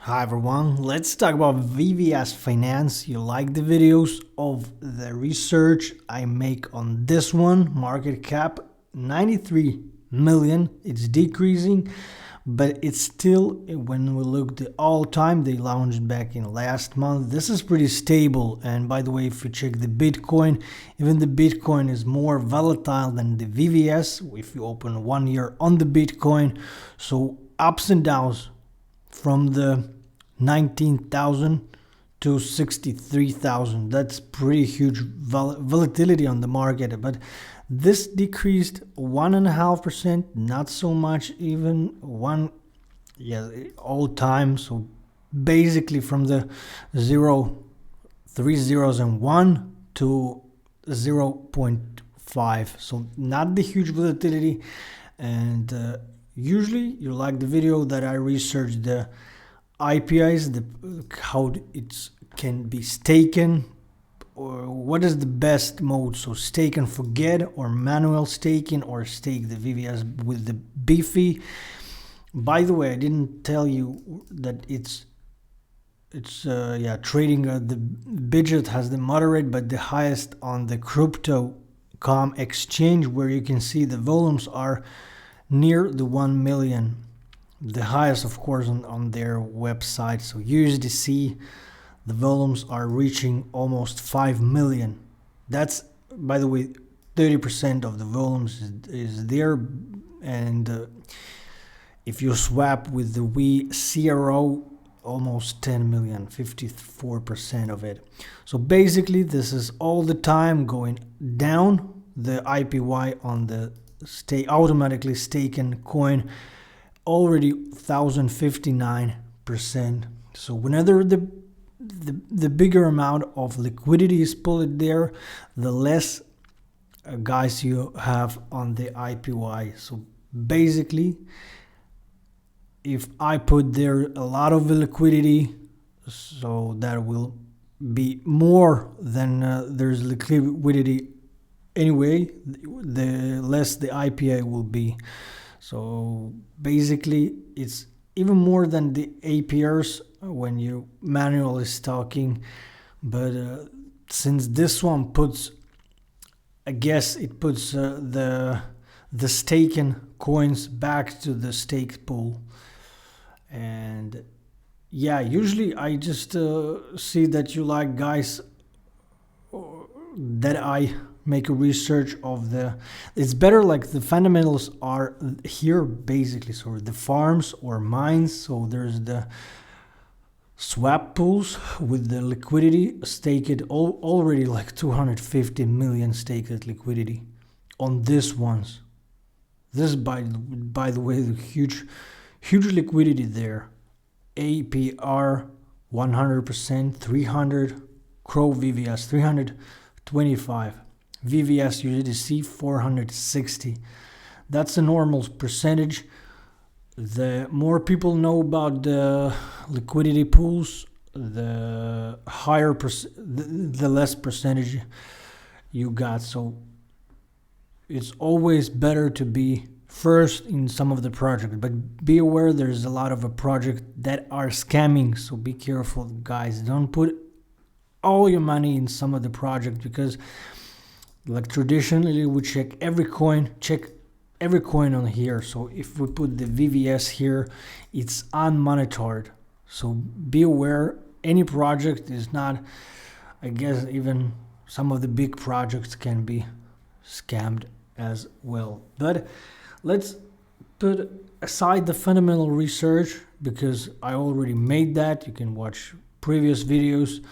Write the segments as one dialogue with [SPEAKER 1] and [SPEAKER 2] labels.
[SPEAKER 1] Hi everyone, let's talk about VVS Finance. You like the videos of the research I make on this one. Market cap 93 million. It's decreasing, but it's still, when we look the all time, they launched back in last month. This is pretty stable. And by the way, if you check the Bitcoin, even the Bitcoin is more volatile than the VVS. If you open 1 year on the Bitcoin, so ups and downs from the 19,000 to 63,000. That's pretty huge volatility on the market, but this decreased 1.5%, not so much, even one, all time. So basically from the 3 zeros and 1 to 0.5. So not the huge volatility. And usually you like the video that I researched the IPIs, how it can be staken, or what is the best mode. So stake and forget, or manual staking, or stake the VVS with the beefy. By the way, I didn't tell you that it's trading. The budget has the moderate but the highest on the crypto.com exchange, where you can see the volumes are near the 1 million. The highest, of course, on their website. So USDC, the volumes are reaching almost 5 million. That's, by the way, 30% of the volumes is there. And if you swap with the WeCRO, almost 10 million, 54% of it. So basically, this is all the time going down. The IPY on the automatically staken coin already 1,059%. So whenever the bigger amount of liquidity is pulled there, the less guys you have on the IPY. So basically, if I put there a lot of liquidity, so that will be more than there's liquidity anyway, the less the IPI will be. So basically, it's even more than the APRs when you manually stalking. But since this one puts, I guess it puts the staken coins back to the stake pool. And yeah, usually I just see that you like guys that I make a research of it's better, like the fundamentals are here basically. So the farms or mines, so there's the swap pools with the liquidity staked already, like 250 million staked liquidity on this ones. This by the way, the huge liquidity there. APR 100%, 300, Crow VVS 325, VVS USDC 460. That's a normal percentage. The more people know about the liquidity pools, the higher the less percentage you got. So it's always better to be first in some of the projects, but be aware there's a lot of a project that are scamming. So be careful, guys. Don't put all your money in some of the project, because like traditionally we check every coin on here. So if we put the VVS here, it's unmonitored. So be aware, any project is not, I guess even some of the big projects can be scammed as well. But let's put aside the fundamental research, because I already made that. You can watch previous videos.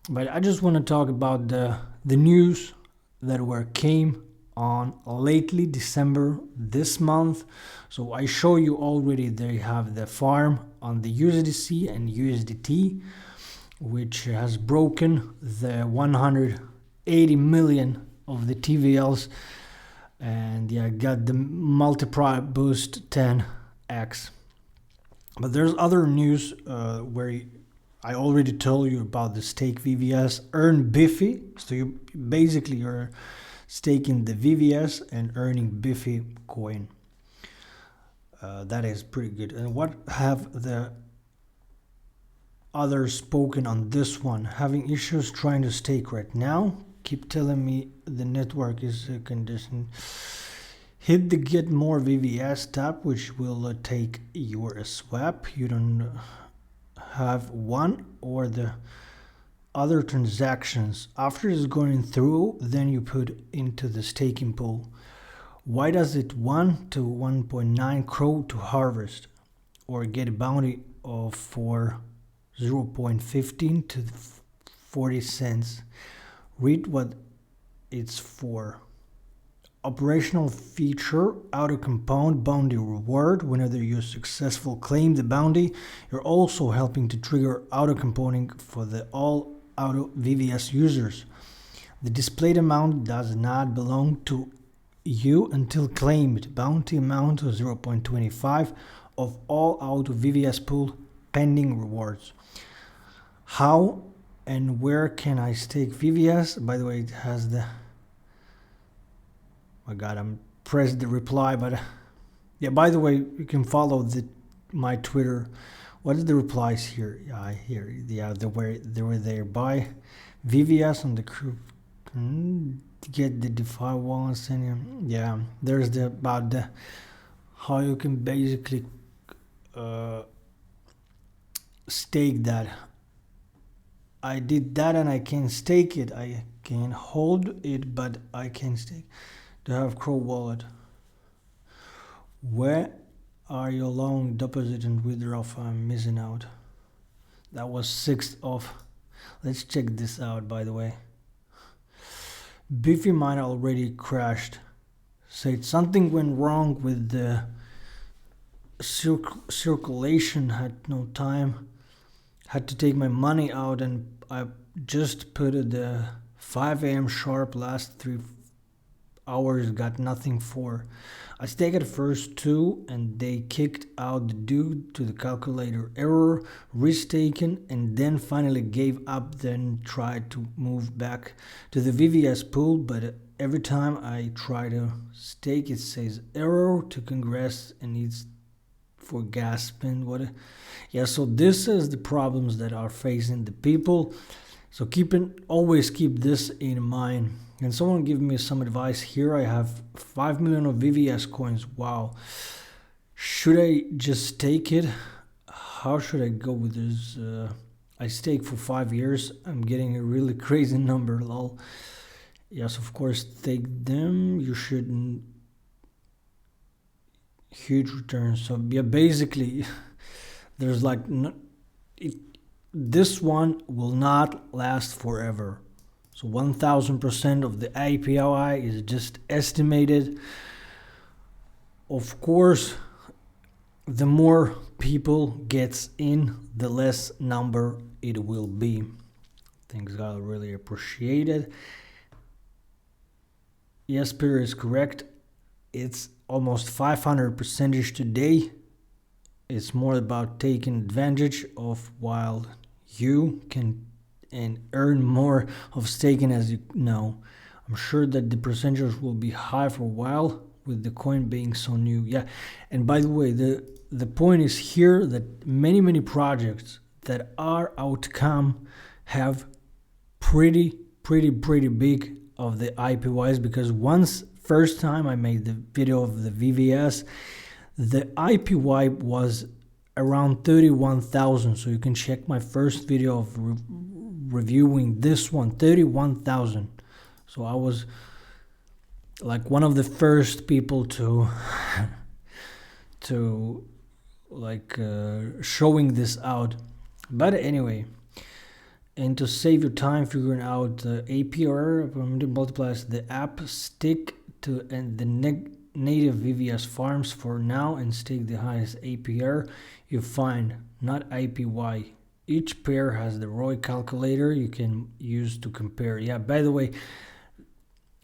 [SPEAKER 1] But I just want to talk about the news that came on lately, December this month. So I show you already they have the farm on the USDC and USDT, which has broken the 180 million of the TVLs, and got the multiply boost 10x. But there's other news where I already told you about the stake VVS earn Biffy. So you're staking the VVS and earning Biffy coin. That is pretty good. And what have the others spoken on this one. Having issues trying to stake right now. Keep telling me the network is a condition. Hit the get more VVS tab, which will take your swap. You don't have one or the other transactions. After it's going through, then you put into the staking pool. Why does it 1 to 1.9 crow to harvest or get a bounty of for 0.15 to 40 cents? Read what it's for. Operational feature, auto compound bounty reward. Whenever you successful claim the bounty, you're also helping to trigger auto compounding for the all auto VVS users. The displayed amount does not belong to you until claimed. Bounty amount of 0.25 of all auto VVS pool pending rewards. How and where can I stake VVS? By the way, it has the, my god, I'm pressed the reply, but yeah, by the way, you can follow my Twitter. What is the replies here? Yeah, here, yeah, they were there by VVS on the group. Get the DeFi wallets and yeah, there's the about the how you can basically stake that. I did that and I can stake it. I can hold it, but I can stake. To have Crow wallet. Where are your long deposit and withdrawal? I'm missing out. That was 6th of. Let's check this out, by the way. Beefy mine already crashed. Said something went wrong with the circulation. Had no time. Had to take my money out, and I just put it 5 a.m. sharp. Last 3 hours got nothing for. I staked at first 2 and they kicked out the dude to the calculator error, restaken, and then finally gave up, then tried to move back to the VVS pool, but every time I try to stake it says error to congress and needs for gas spend. Yeah, so this is the problems that are facing the people. So always keep this in mind. Can someone give me some advice here? I have 5 million of VVS coins. Wow. Should I just take it? How should I go with this? I stake for 5 years. I'm getting a really crazy number, lol. Yes, of course, take them. You shouldn't. Huge returns. So yeah, basically, there's like this one will not last forever. So 1000% of the API is just estimated. Of course, the more people gets in, the less number it will be. Thanks God, really appreciate it. Yes, Peter is correct. It's almost 500% today. It's more about taking advantage of while you can and earn more of staking, as you know. I'm sure that the percentages will be high for a while with the coin being so new. Yeah, and by the way, the point is here that many projects that are outcome have pretty big of the IPYs, because first time I made the video of the VVS, the IPY was around 31,000. So you can check my first video of reviewing this one, 31,000. So I was like one of the first people to showing this out. But anyway, and to save your time figuring out the APR multiplies the app, stick to and the native VVS farms for now and stake the highest APR you find, not IPY. Each pair has the ROI calculator you can use to compare. Yeah, by the way,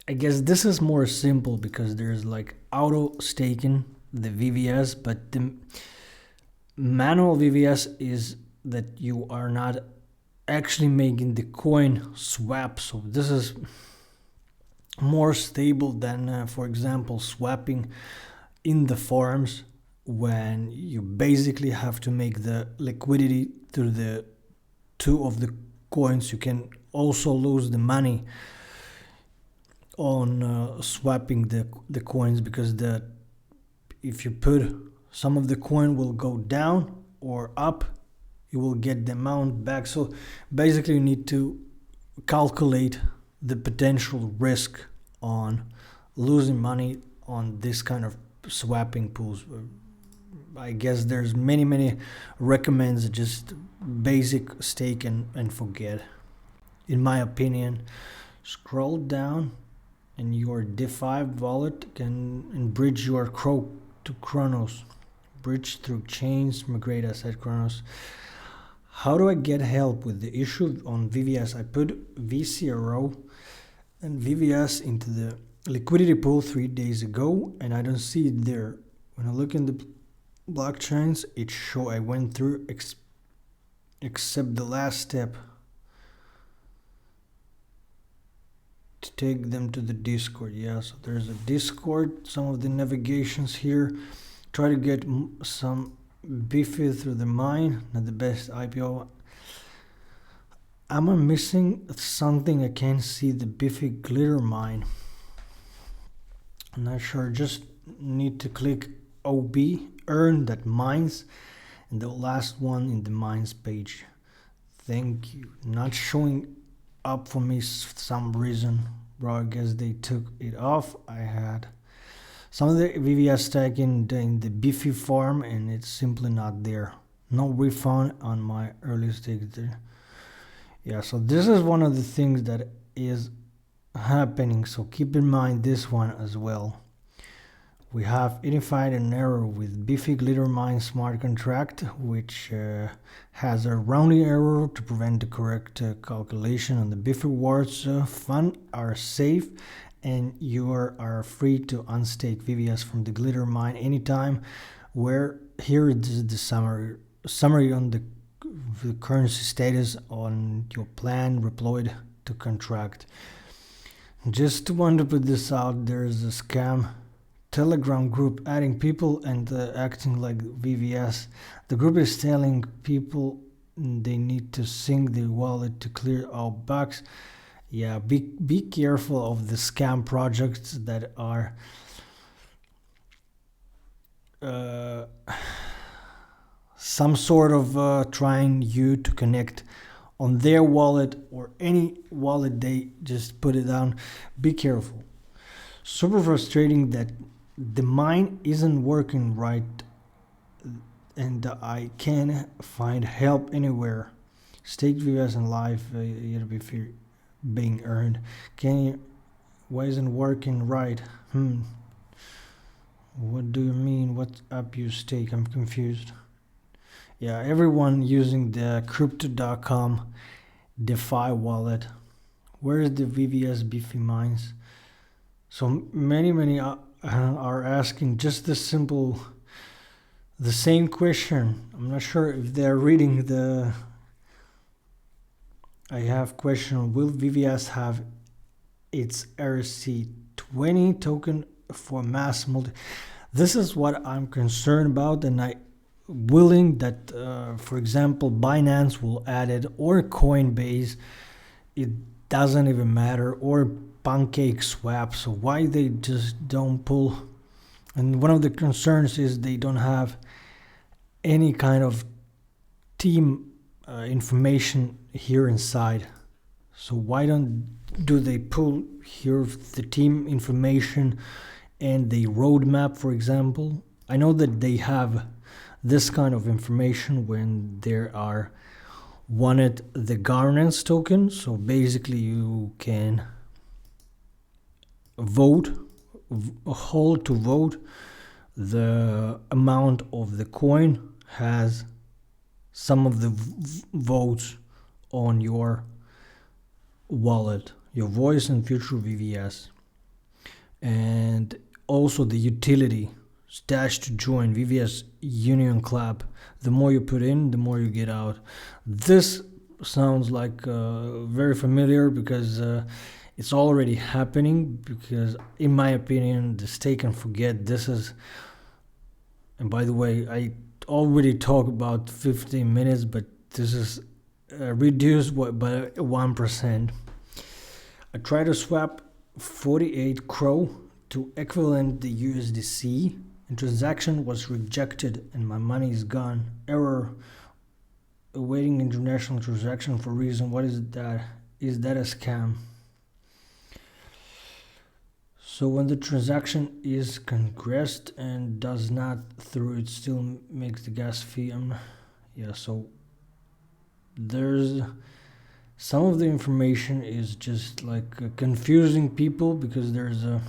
[SPEAKER 1] I guess this is more simple because there's like auto staking the VVS, but the manual VVS is that you are not actually making the coin swap. So this is more stable than, for example, swapping in the farms, when you basically have to make the liquidity through the two of the coins. You can also lose the money on swapping the coins, because if you put some of the coin will go down or up, you will get the amount back. So basically you need to calculate the potential risk on losing money on this kind of swapping pools. I guess there's many recommends, just basic stake and forget, in my opinion. Scroll down and your DeFi wallet can bridge your Crow to Chronos, bridge through chains, migrate asset Chronos. How do I get help with the issue on VVS? I put VCRO and VVS into the liquidity pool 3 days ago, and I don't see it there. When I look in the blockchains, it show I went through except the last step to take them to the Discord. Yeah, so there's a Discord, some of the navigations here. Try to get some beefy through the mine, not the best IPO. Am I missing something? I can't see the beefy glitter mine. I'm not sure, just need to click OB, earn that mines, and the last one in the mines page. Thank you. Not showing up for me some reason, bro. I guess they took it off. I had some of the VVS stack in the beefy farm, and it's simply not there. No refund on my early stake there. Yeah, so this is one of the things that is happening, so keep in mind this one as well. We have identified an error with beefy glitter mine smart contract, which has a rounding error to prevent the correct calculation on the beefy rewards. Fund are safe, and you are free to unstake VVS from the glitter mine anytime. Where here is the summary on the currency status on your plan deployed to contract. Just want to put this out, there's a scam Telegram group adding people and acting like VVS. The group is telling people they need to sync their wallet to clear all bugs. Yeah, be careful of the scam projects that are some sort of trying you to connect on their wallet or any wallet they just put it down. Be careful. Super frustrating that the mine isn't working right and I can't find help anywhere. Stake VVS in live yet be being earned. Why isn't working right? What do you mean? What app you stake? I'm confused. Yeah, everyone using the crypto.com DeFi wallet. Where is the VVS beefy mines? So many are asking just the same question. I'm not sure if they're reading the. I have question: will VVS have its RC20 token for mass multi? This is what I'm concerned about, and I willing that, for example, Binance will add it, or Coinbase. It doesn't even matter, or Pancake Swap. So why they just don't pull? And one of the concerns is they don't have any kind of team information here inside. So why do they pull here the team information and the roadmap, for example? I know that they have this kind of information when there are wanted the governance token. So basically you can hold to vote the amount of the coin has some of the votes on your wallet, your voice and future VVS. And also the utility stash to join VVS Union Club. The more you put in, the more you get out. This sounds like very familiar because it's already happening. Because in my opinion, the stake and forget. This is, and by the way, I already talked about 15 minutes, but this is reduced by 1%. I tried to swap 48 CRO to equivalent the USDC, and transaction was rejected and my money is gone. Error, awaiting international transaction for reason. What is that? Is that a scam? So when the transaction is congressed and does not through, it still makes the gas fee. Yeah, so there's some of the information is just like confusing people, because there's a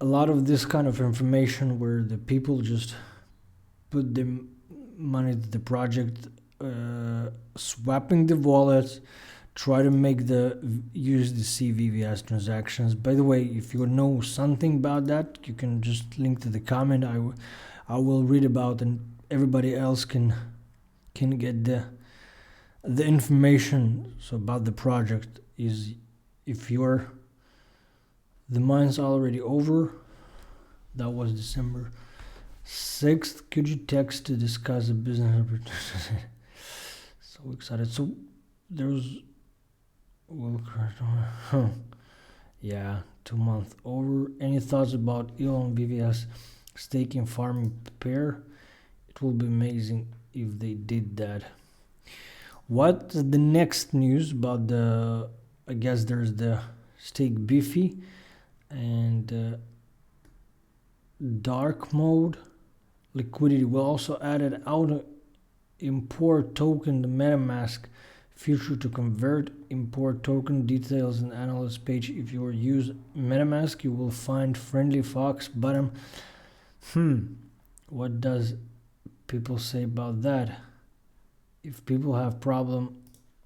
[SPEAKER 1] lot of this kind of information where the people just put the money to the project, swapping the wallets, try to make the USDC VVS transactions. By the way, if you know something about that, you can just link to the comment. I will read about, and everybody else can get the information. So about the project is, if the mine's already over. That was December 6th. Could you text to discuss a business opportunity? So excited. So there's yeah, 2 months over. Any thoughts about Elon VVS stake in farming pair? It will be amazing if they did that. What the next news about the? I guess there's the stake Biffy and dark mode liquidity. Will also added out import token the MetaMask feature to convert import token details in analyst page. If you use MetaMask, you will find friendly fox button. What does people say about that? If people have problem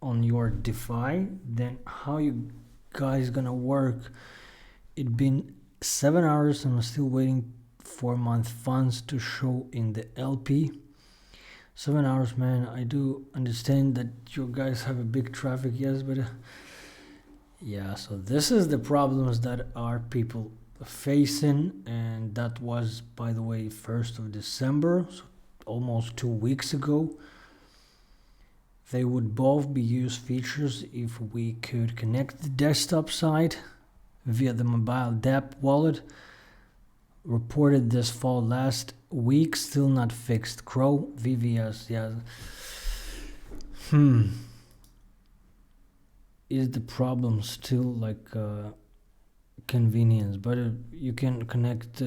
[SPEAKER 1] on your DeFi, then how you guys gonna work? It been 7 hours and I'm still waiting 4-month funds to show in the LP. 7 hours, man. I do understand that you guys have a big traffic, yes, but yeah, so this is the problems that our people facing, and that was, by the way, 1st of December, so almost 2 weeks ago. They would both be used features if we could connect the desktop side via the mobile DApp wallet. Reported this fall last week, still not fixed. CRO VVS, yeah. Is the problem still like convenience? But you can connect.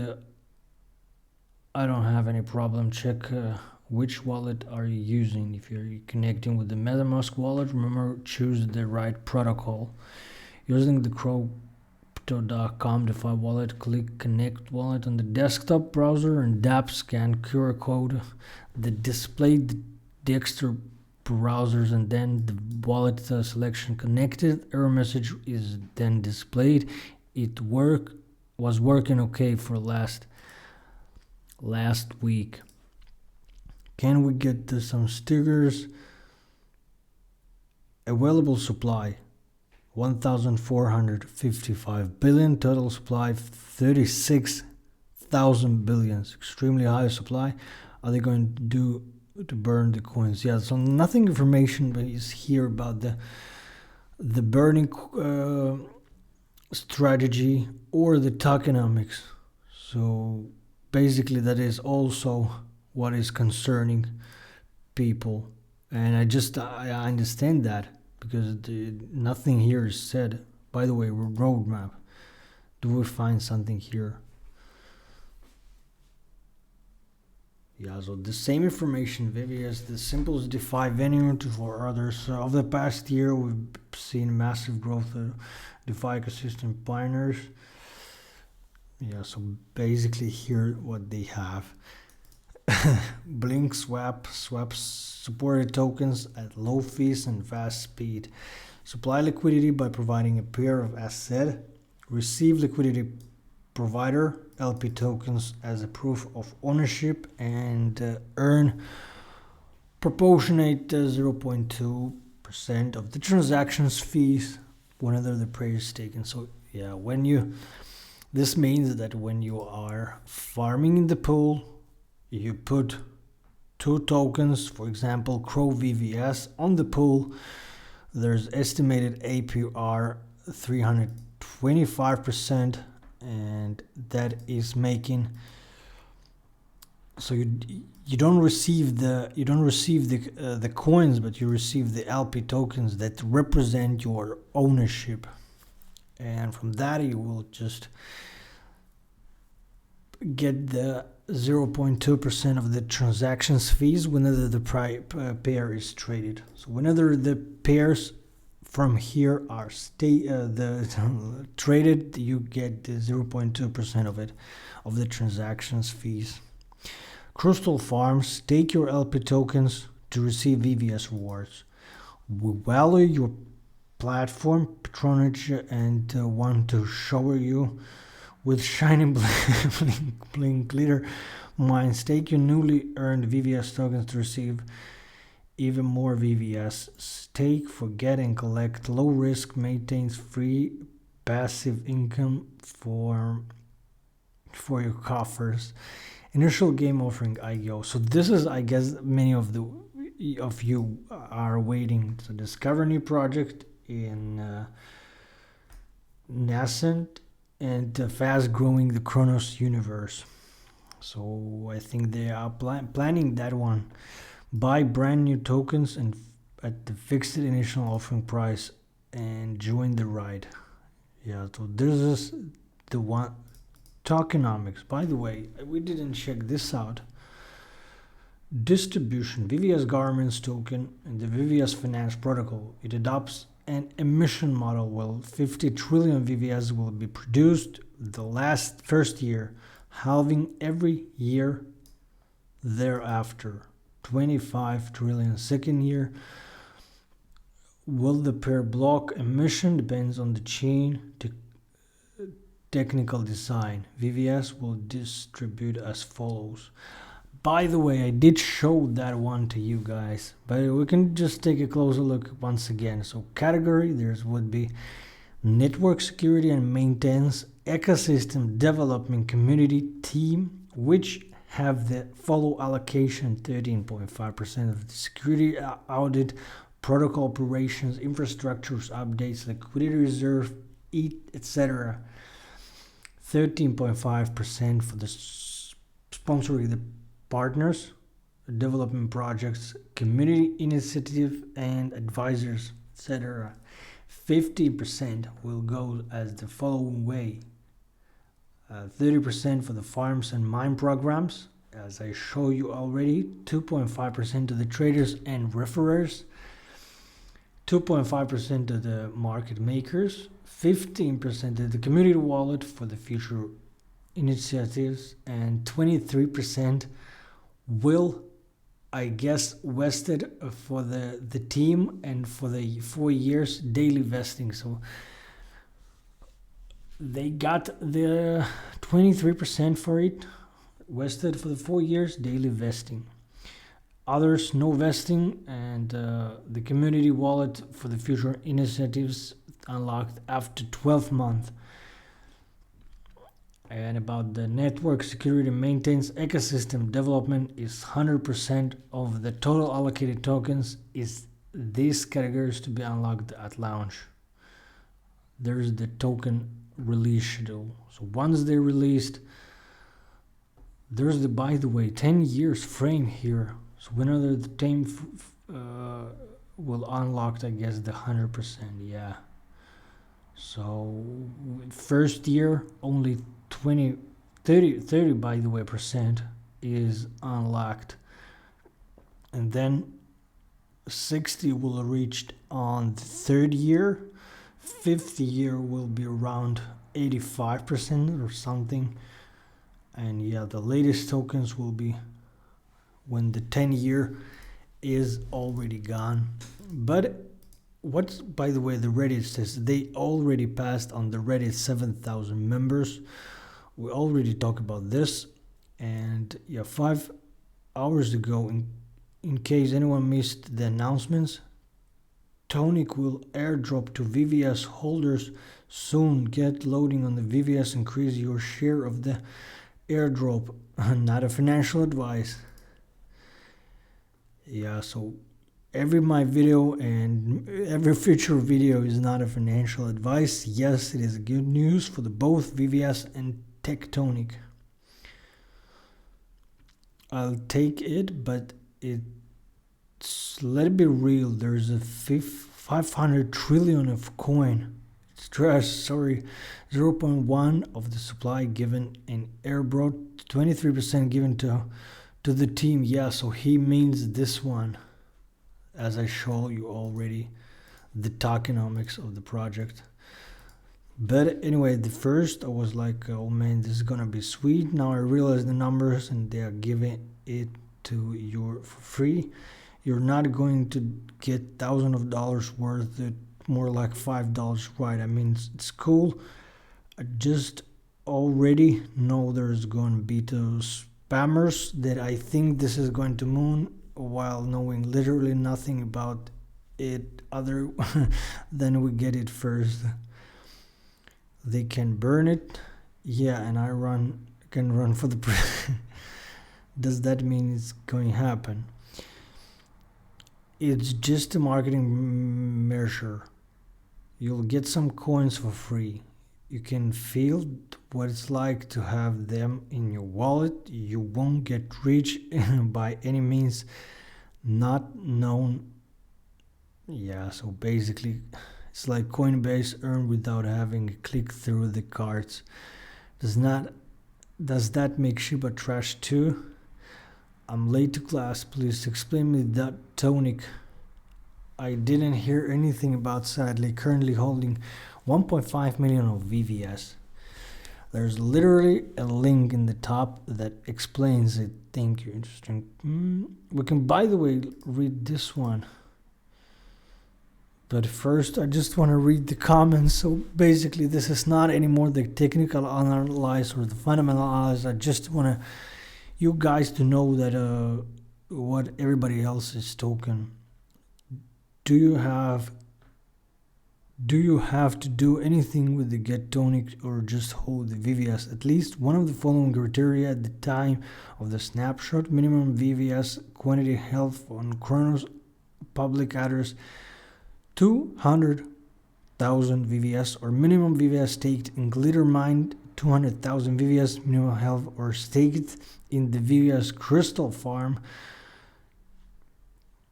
[SPEAKER 1] I don't have any problem. Check which wallet are you using. If you're connecting with the MetaMask wallet, remember, choose the right protocol. Using the crypto.com DeFi wallet, click connect wallet on the desktop browser and DApp scan QR code that displayed the extra browsers, and then the wallet selection connected. Error message is then displayed. It was working okay for last week. Can we get some stickers? Available supply 1,455 billion, total supply 36,000 billions. Extremely high supply. Are they going to do to burn the coins? Yeah, so nothing information is here about the burning strategy or the tokenomics. So basically that is also what is concerning people, and I understand that, because nothing here is said. By the way, roadmap, do we find something here? Yeah, so the same information, VVS, the simplest DeFi venue for others. Of the past year, we've seen massive growth of DeFi ecosystem pioneers. Yeah, so basically here what they have. Blink swaps supported tokens at low fees and fast speed. Supply liquidity by providing a pair of assets. Receive liquidity provider LP tokens as a proof of ownership, and earn proportionate 0.2% of the transactions fees whenever the pair is taken. So yeah, this means that when you are farming in the pool, you put two tokens, for example, Crow VVS on the pool. There's estimated APR 325%, and that is making so you don't receive the coins, but you receive the LP tokens that represent your ownership, and from that you will just get the 0.2% of the transactions fees whenever the pair is traded. So whenever the pairs from here are traded, you get the 0.2% of it, of the transactions fees. Crystal Farms, stake your LP tokens to receive VVS rewards. We value your platform patronage and want to shower you with shining bling glitter mine. Stake your newly earned VVS tokens to receive even more VVS. Stake, forget and collect. Low risk, maintains free passive income for your coffers. Initial game offering IGO. So this is, I guess, many of you are waiting to discover new project in nascent and fast-growing the Chronos universe. So I think they are planning that one. Buy brand new tokens and at the fixed initial offering price and join the ride. Yeah, so this is the one. Tokenomics. By the way, we didn't check this out. Distribution. VVS Garments token and the VVS Finance protocol. It adopts an emission model where 50 trillion VVS will be produced the first year, halving every year thereafter. 25 trillion second year. Will the per block emission depends on the chain technical design. VVS will distribute as follows. By the way, I did show that one to you guys, but we can just take a closer look once again. So category, would be network security and maintenance, ecosystem development community team, which have the follow allocation 13.5% of the security audit, protocol operations, infrastructures updates, liquidity reserve, etc. 13.5% for the sponsoring the partners, development projects, community initiative and advisors, etc. 50% will go as the following way. 30% for the farms and mine programs, as I show you already. 2.5% to the traders and referrers. 2.5% to the market makers. 15% to the community wallet for the future initiatives, and 23% will, I guess, vested for the team and for the 4 years daily vesting. So they got the 23% for it, vested for the 4 years daily vesting. Others no vesting, and the community wallet for the future initiatives unlocked after 12 months. And about the network security maintenance ecosystem development is 100% of the total allocated tokens is these categories to be unlocked at launch. There's the token release schedule. So once they're released, there's the, by the way, 10 years frame here. So whenever the time will unlock, I guess, the 100%, yeah. So first year only 30 by the way percent is unlocked, and then 60 will reach on the third year. Fifth year will be around 85% or something, and yeah, the latest tokens will be when the 10-year is already gone. But what's, by the way, the Reddit says they already passed on the Reddit 7,000 members. We already talked about this, and yeah, 5 hours ago, in case anyone missed the announcements, Tonic will airdrop to VVS holders soon. Get loading on the VVS, increase your share of the airdrop. Not a financial advice. Yeah, so every my video and every future video is not a financial advice. Yes, it is good news for the both VVS and Tectonic. I'll take it, but let it be real. There's a 500 trillion of coin. It's trash. Sorry, 0.1 of the supply given in AIRDROP, 23% given to the team. Yeah, so he means this one, as I show you already, the tokenomics of the project. But anyway, the first I was like, oh man, this is gonna be sweet. Now I realize the numbers and they are giving it to you for free. You're not going to get thousands of dollars worth, more like $5, right? I mean, it's cool. I just already know there's going to be those spammers that I think this is going to moon, while knowing literally nothing about it other than we get it first. They can burn it, yeah, and I can run for the does that mean it's going to happen? It's just a marketing measure. You'll get some coins for free. You can feel what it's like to have them in your wallet. You won't get rich by any means, not known. Yeah, so basically it's like Coinbase earn without having to click through the cards. Does that make Shiba trash too? I'm late to class. Please explain me that tonic. I didn't hear anything about, sadly. Currently holding 1.5 million of VVS. There's literally a link in the top that explains it. Thank you. Interesting. We can, by the way, read this one. But first, I just want to read the comments. So basically, this is not anymore the technical analysis or the fundamental analysis. I just want you guys to know that what everybody else is talking. Do you have to do anything with the get tonic or just hold the VVS? At least one of the following criteria at the time of the snapshot: minimum VVS quantity held on Chronos public address 200,000 VVS, or minimum VVS staked in Glitter Mine 200,000 VVS, minimum held or staked in the VVS Crystal Farm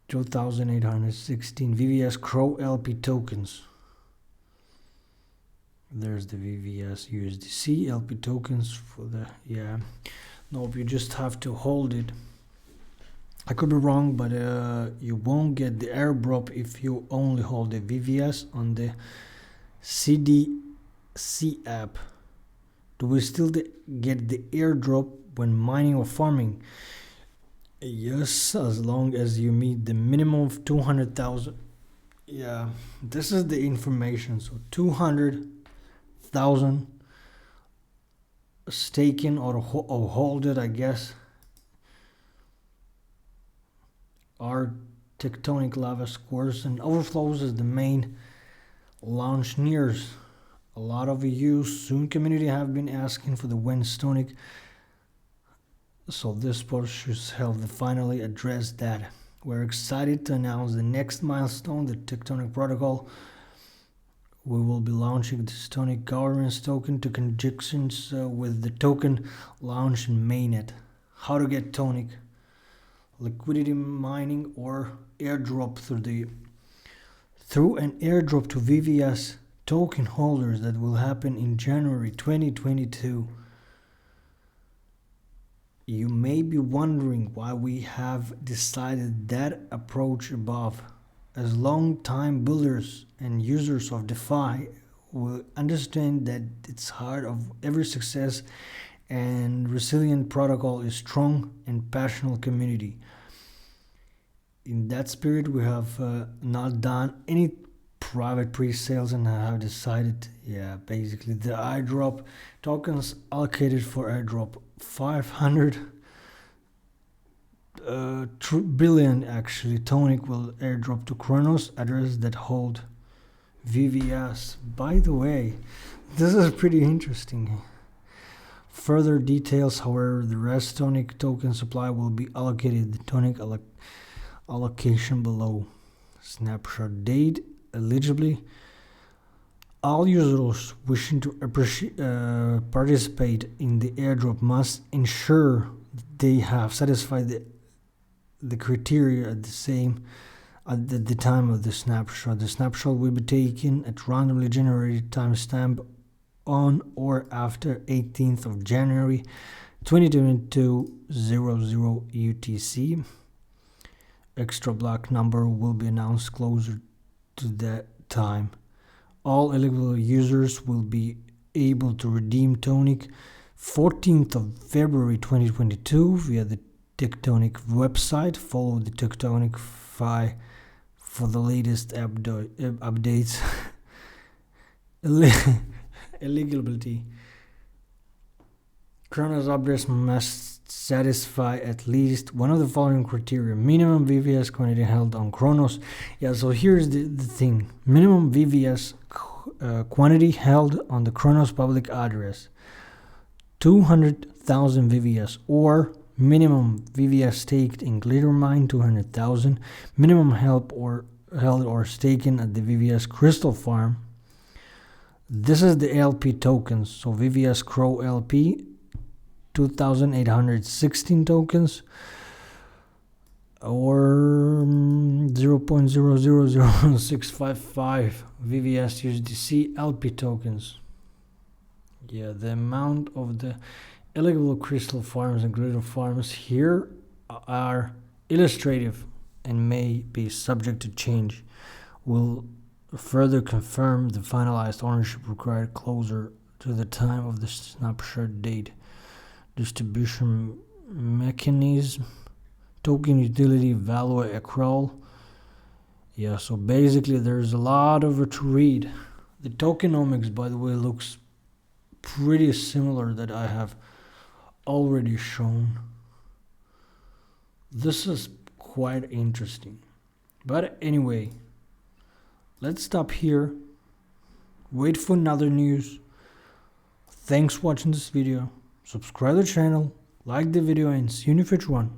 [SPEAKER 1] 2,816 VVS Crow LP tokens. There's the VVS USDC LP tokens for the, yeah. Nope, you just have to hold it. I could be wrong, but you won't get the AIRDROP if you only hold the VVS on the CDC app. Do we still get the AIRDROP when mining or farming? Yes, as long as you meet the minimum of 200,000. Yeah, this is the information. So 200,000 staking or hold it, I guess. Our tectonic lava scores and overflows is the main launch nears. A lot of you soon community have been asking for the Wednesdonic, so this post should help to finally address that. We're excited to announce the next milestone, the Tectonic protocol. We will be launching the Tectonic governance token to conjunctions with the token launch in mainnet. How to get tonic? Liquidity mining or AIRDROP through an AIRDROP to VVS token holders that will happen in January 2022. You may be wondering why we have decided that approach above. As long-time builders and users of DeFi will understand that it's heart of every success and resilient protocol is strong and passionate community. In that spirit, we have not done any private pre-sales and have decided, basically the AIRDROP tokens allocated for AIRDROP 500 billion actually tonic will AIRDROP to Chronos address that hold VVS. By the way, this is pretty interesting. Further details, however, the rest tonic token supply will be allocated. The tonic allocation below. Snapshot date eligibly. All users wishing to participate in the airdrop must ensure that they have satisfied the criteria at the time of the snapshot. The snapshot will be taken at randomly generated timestamp on or after 18th of January 2022 00 UTC. Extra block number will be announced closer to that time. All eligible users will be able to redeem Tonic 14th of February 2022 via the Tectonic website. Follow the Tectonic file for the latest updates. Eligibility. Chronos updates must satisfy at least one of the following criteria. Minimum VVS quantity held on Chronos. Yeah, so here's the thing. Minimum VVS quantity held on the Chronos public address. 200,000 VVS, or minimum VVS staked in Glittermine 200,000. Minimum held or staken at the VVS Crystal Farm. This is the LP tokens. So VVS Crow LP 2,816 tokens, or 0.0000655 VVS USDC LP tokens. Yeah, the amount of the eligible crystal farms and glitter farms here are illustrative and may be subject to change. We'll further confirm the finalized ownership required closer to the time of the snapshot date. Distribution mechanism, token utility value accrual. Yeah, so basically there's a lot of it to read. The tokenomics, by the way, looks pretty similar that I have already shown. This is quite interesting. But anyway, let's stop here. Wait for another news. Thanks for watching this video. Subscribe to the channel, like the video, and see you in the future one.